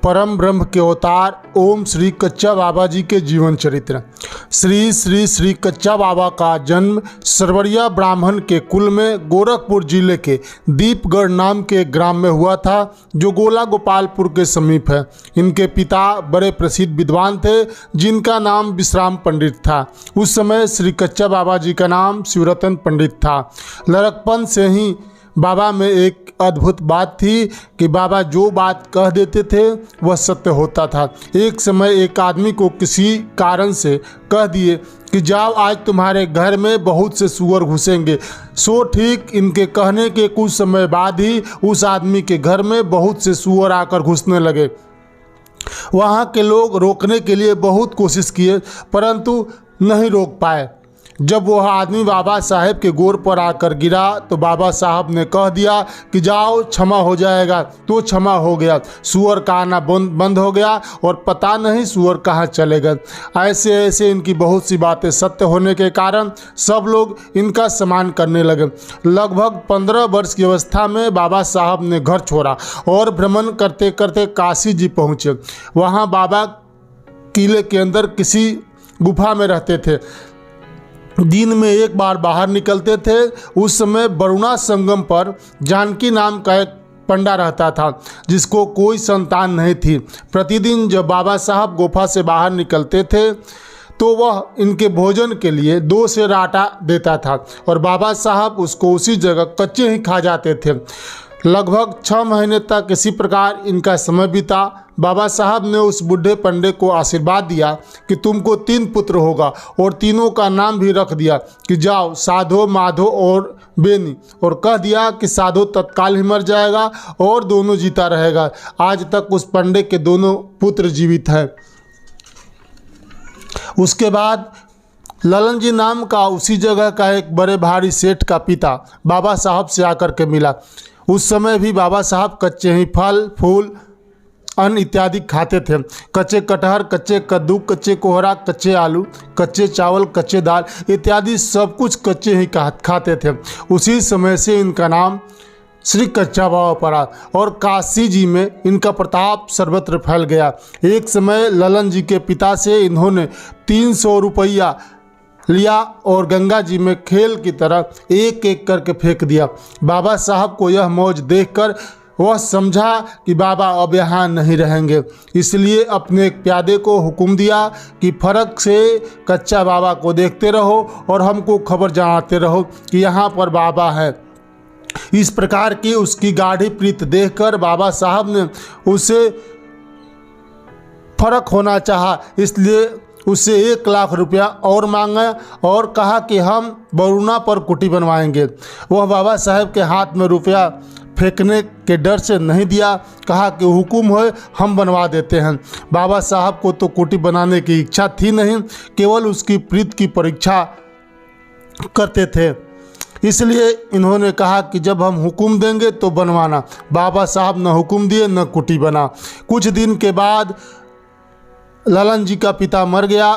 परम ब्रह्म के अवतार ओम श्री कच्चा बाबा जी के जीवन चरित्र। श्री श्री श्री कच्चा बाबा का जन्म सरवरिया ब्राह्मण के कुल में गोरखपुर जिले के दीपगढ़ नाम के ग्राम में हुआ था, जो गोला गोपालपुर के समीप है। इनके पिता बड़े प्रसिद्ध विद्वान थे, जिनका नाम विश्राम पंडित था। उस समय श्री कच्चा बाबा जी का नाम शिवरतन पंडित था। लड़कपन से ही बाबा में एक अद्भुत बात थी कि बाबा जो बात कह देते थे वह सत्य होता था। एक समय एक आदमी को किसी कारण से कह दिए कि जाओ, आज तुम्हारे घर में बहुत से सूअर घुसेंगे। सो ठीक इनके कहने के कुछ समय बाद ही उस आदमी के घर में बहुत से सूअर आकर घुसने लगे। वहाँ के लोग रोकने के लिए बहुत कोशिश किए, परंतु नहीं रोक पाए। जब वह आदमी बाबा साहब के गोर पर आकर गिरा तो बाबा साहब ने कह दिया कि जाओ, क्षमा हो जाएगा। तो क्षमा हो गया। सूअर का आना बंद हो गया और पता नहीं सूअर कहाँ चले गए। ऐसे ऐसे इनकी बहुत सी बातें सत्य होने के कारण सब लोग इनका सम्मान करने लगे। लगभग 15 वर्ष की अवस्था में बाबा साहब ने घर छोड़ा और भ्रमण करते करते काशी जी पहुँचे। वहाँ बाबा किले के अंदर किसी गुफा में रहते थे। दिन में एक बार बाहर निकलते थे। उस समय वरुणा संगम पर जानकी नाम का एक पंडा रहता था, जिसको कोई संतान नहीं थी। प्रतिदिन जब बाबा साहब गुफा से बाहर निकलते थे तो वह इनके भोजन के लिए 2 सेर आटा देता था और बाबा साहब उसको उसी जगह कच्चे ही खा जाते थे। लगभग 6 महीने तक इसी प्रकार इनका समय बीता। बाबा साहब ने उस बूढ़े पंडे को आशीर्वाद दिया कि तुमको 3 पुत्र होगा और तीनों का नाम भी रख दिया कि जाओ, साधो, माधो और बेनी, और कह दिया कि साधो तत्काल ही मर जाएगा और दोनों जीता रहेगा। आज तक उस पंडे के दोनों पुत्र जीवित हैं। उसके बाद ललन जी नाम का उसी जगह का एक बड़े भारी सेठ का पिता बाबा साहब से आकर के मिला। उस समय भी बाबा साहब कच्चे ही फल फूल अन्न इत्यादि खाते थे। कच्चे कटहर, कच्चे कद्दू, कच्चे कोहरा, कच्चे आलू, कच्चे चावल, कच्चे दाल इत्यादि सब कुछ कच्चे ही खाते थे। उसी समय से इनका नाम श्री कच्चा बाबा पड़ा और काशी जी में इनका प्रताप सर्वत्र फैल गया। एक समय ललन जी के पिता से इन्होंने 300 रुपया लिया और गंगा जी में खेल की तरह एक एक करके फेंक दिया। बाबा साहब को यह मौज देखकर वह समझा कि बाबा अब यहाँ नहीं रहेंगे, इसलिए अपने एक प्यादे को हुक्म दिया कि फर्क से कच्चा बाबा को देखते रहो और हमको खबर जनाते रहो कि यहाँ पर बाबा है। इस प्रकार की उसकी गाढ़ी प्रीत देखकर बाबा साहब ने उसे फर्क होना चाहा, इसलिए उससे 1 लाख रुपया और मांगा और कहा कि हम वरुणा पर कुटी बनवाएंगे। वह बाबा साहब के हाथ में रुपया फेंकने के डर से नहीं दिया, कहा कि हुक्म हो हम बनवा देते हैं। बाबा साहब को तो कुटी बनाने की इच्छा थी नहीं, केवल उसकी प्रीत की परीक्षा करते थे। इसलिए इन्होंने कहा कि जब हम हुक्म देंगे तो बनवाना। बाबा साहब न हुक्म दिए न कुटी बना। कुछ दिन के बाद ललन जी का पिता मर गया।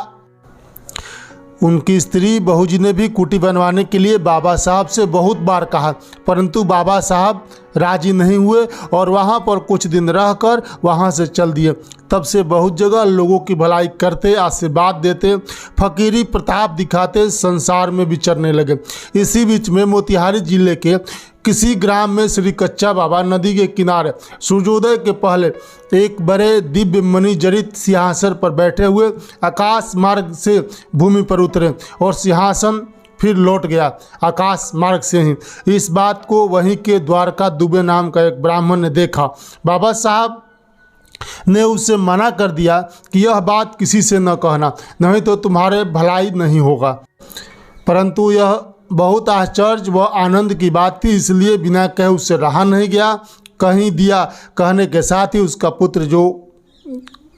उनकी स्त्री बहू जी ने भी कुटी बनवाने के लिए बाबा साहब से बहुत बार कहा, परंतु बाबा साहब राजी नहीं हुए और वहाँ पर कुछ दिन रहकर वहाँ से चल दिए। तब से बहुत जगह लोगों की भलाई करते, आशीर्वाद देते, फकीरी प्रताप दिखाते संसार में विचरने लगे। इसी बीच में मोतिहारी जिले के किसी ग्राम में श्री कच्चा बाबा नदी के किनारे सूर्योदय के पहले एक बड़े दिव्य मणि जड़ित सिंहासन पर बैठे हुए आकाश मार्ग से भूमि पर उतरे और सिंहासन फिर लौट गया आकाश मार्ग से ही। इस बात को वहीं के द्वारका दुबे नाम का एक ब्राह्मण ने देखा। बाबा साहब ने उसे मना कर दिया कि यह बात किसी से न कहना, नहीं तो तुम्हारे भलाई नहीं होगा। परंतु यह बहुत आश्चर्य व आनंद की बात थी, इसलिए बिना कहे उससे रहा नहीं गया। कहीं दिया कहने के साथ ही उसका पुत्र जो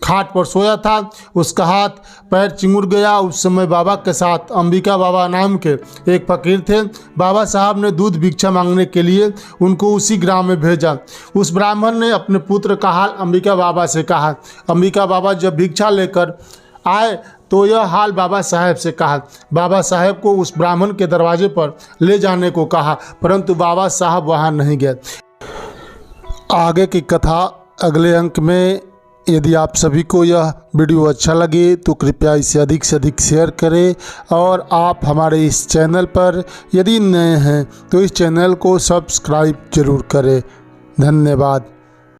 खाट पर सोया था उसका हाथ पैर चिंगुड़ गया। उस समय बाबा के साथ अंबिका बाबा नाम के एक फकीर थे। बाबा साहब ने दूध भिक्षा मांगने के लिए उनको उसी ग्राम में भेजा। उस ब्राह्मण ने अपने पुत्र का हाल अंबिका बाबा से कहा। अंबिका बाबा जब भिक्षा लेकर आए तो यह हाल बाबा साहब से कहा। बाबा साहब को उस ब्राह्मण के दरवाजे पर ले जाने को कहा, परंतु बाबा साहब वहाँ नहीं गए। आगे की कथा अगले अंक में यदि आप सभी को यह वीडियो अच्छा लगे तो कृपया इसे अधिक से अधिक शेयर करें और आप हमारे इस चैनल पर यदि नए हैं तो इस चैनल को सब्सक्राइब जरूर करें। धन्यवाद।